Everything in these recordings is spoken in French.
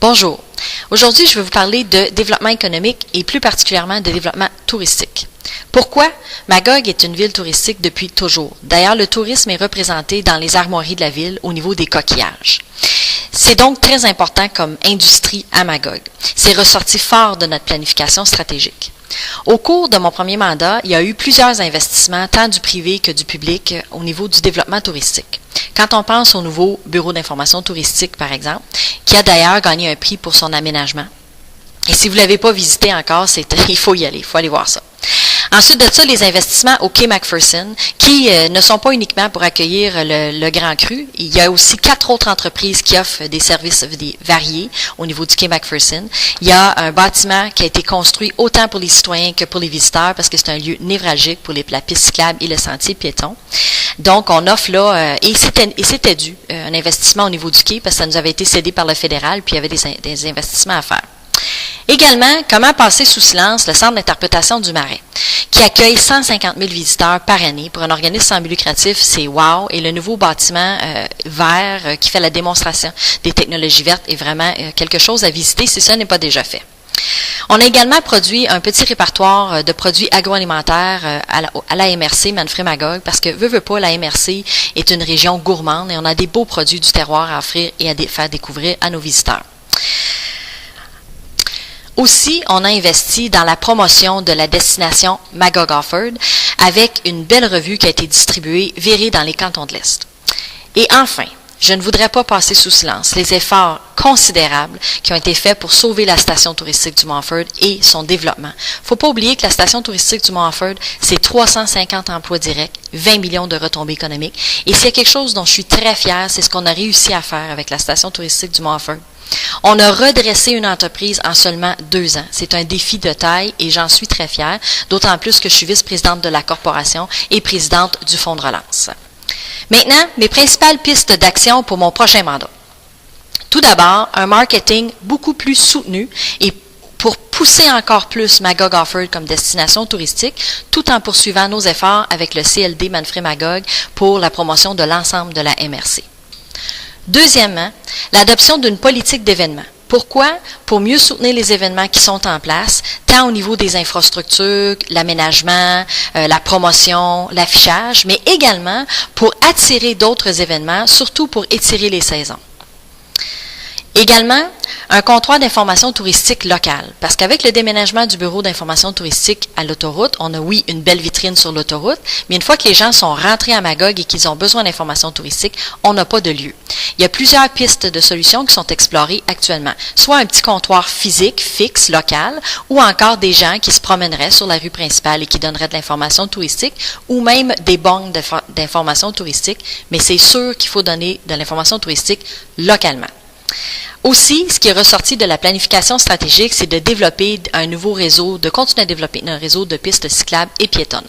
Bonjour. Aujourd'hui, je vais vous parler de développement économique et plus particulièrement de développement touristique. Pourquoi? Magog est une ville touristique depuis toujours. D'ailleurs, le tourisme est représenté dans les armoiries de la ville au niveau des coquillages. C'est donc très important comme industrie à Magog. C'est ressorti fort de notre planification stratégique. Au cours de mon premier mandat, il y a eu plusieurs investissements, tant du privé que du public, au niveau du développement touristique. Quand on pense au nouveau bureau d'information touristique, par exemple, qui a d'ailleurs gagné un prix pour son aménagement. Et si vous ne l'avez pas visité encore, il faut y aller, il faut aller voir ça. Ensuite de ça, les investissements au Quai McPherson, qui ne sont pas uniquement pour accueillir le Grand Cru. Il y a aussi 4 autres entreprises qui offrent des services variés au niveau du Quai McPherson. Il y a un bâtiment qui a été construit autant pour les citoyens que pour les visiteurs, parce que c'est un lieu névralgique pour la piste cyclable et le sentier piéton. Donc, on offre là, et c'était dû, un investissement au niveau du quai, parce que ça nous avait été cédé par le fédéral, puis il y avait des investissements à faire. Également, comment passer sous silence le centre d'interprétation du Marais, qui accueille 150 000 visiteurs par année. Pour un organisme sans but lucratif, c'est wow! Et le nouveau bâtiment vert qui fait la démonstration des technologies vertes est vraiment quelque chose à visiter si ça n'est pas déjà fait. On a également produit un petit répertoire de produits agroalimentaires à la MRC Manfred-Magog, parce que, veut pas, la MRC est une région gourmande et on a des beaux produits du terroir à offrir et à faire découvrir à nos visiteurs. Aussi, on a investi dans la promotion de la destination Magog Offord avec une belle revue qui a été distribuée, virée dans les cantons de l'Est. Et enfin, je ne voudrais pas passer sous silence les efforts considérables qui ont été faits pour sauver la station touristique du Mont-Offord et son développement. Il ne faut pas oublier que la station touristique du Mont-Offord, c'est 350 emplois directs, 20 millions de retombées économiques. Et s'il y a quelque chose dont je suis très fière, c'est ce qu'on a réussi à faire avec la station touristique du Mont-Offord. On a redressé une entreprise en seulement 2 ans. C'est un défi de taille et j'en suis très fière, d'autant plus que je suis vice-présidente de la corporation et présidente du Fonds de relance. Maintenant, mes principales pistes d'action pour mon prochain mandat. Tout d'abord, un marketing beaucoup plus soutenu et pour pousser encore plus Magog Offord comme destination touristique, tout en poursuivant nos efforts avec le CLD Manfred-Magog pour la promotion de l'ensemble de la MRC. Deuxièmement, l'adoption d'une politique d'événements. Pourquoi? Pour mieux soutenir les événements qui sont en place, tant au niveau des infrastructures, l'aménagement, la promotion, l'affichage, mais également pour attirer d'autres événements, surtout pour étirer les saisons. Également, un comptoir d'information touristique locale, parce qu'avec le déménagement du bureau d'information touristique à l'autoroute, on a oui une belle vitrine sur l'autoroute, mais une fois que les gens sont rentrés à Magog et qu'ils ont besoin d'informations touristiques, on n'a pas de lieu. Il y a plusieurs pistes de solutions qui sont explorées actuellement, soit un petit comptoir physique, fixe, local, ou encore des gens qui se promèneraient sur la rue principale et qui donneraient de l'information touristique, ou même des banques d'information touristique, mais c'est sûr qu'il faut donner de l'information touristique localement. Aussi, ce qui est ressorti de la planification stratégique, c'est de développer un nouveau réseau, de continuer à développer un réseau de pistes cyclables et piétonnes.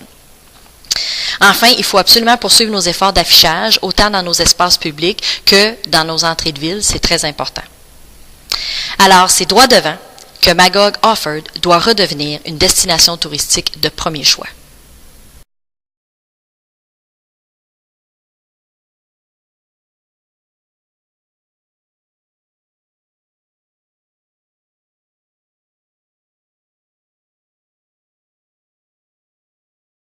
Enfin, il faut absolument poursuivre nos efforts d'affichage, autant dans nos espaces publics que dans nos entrées de ville, c'est très important. Alors, c'est droit devant que Magog Offord doit redevenir une destination touristique de premier choix.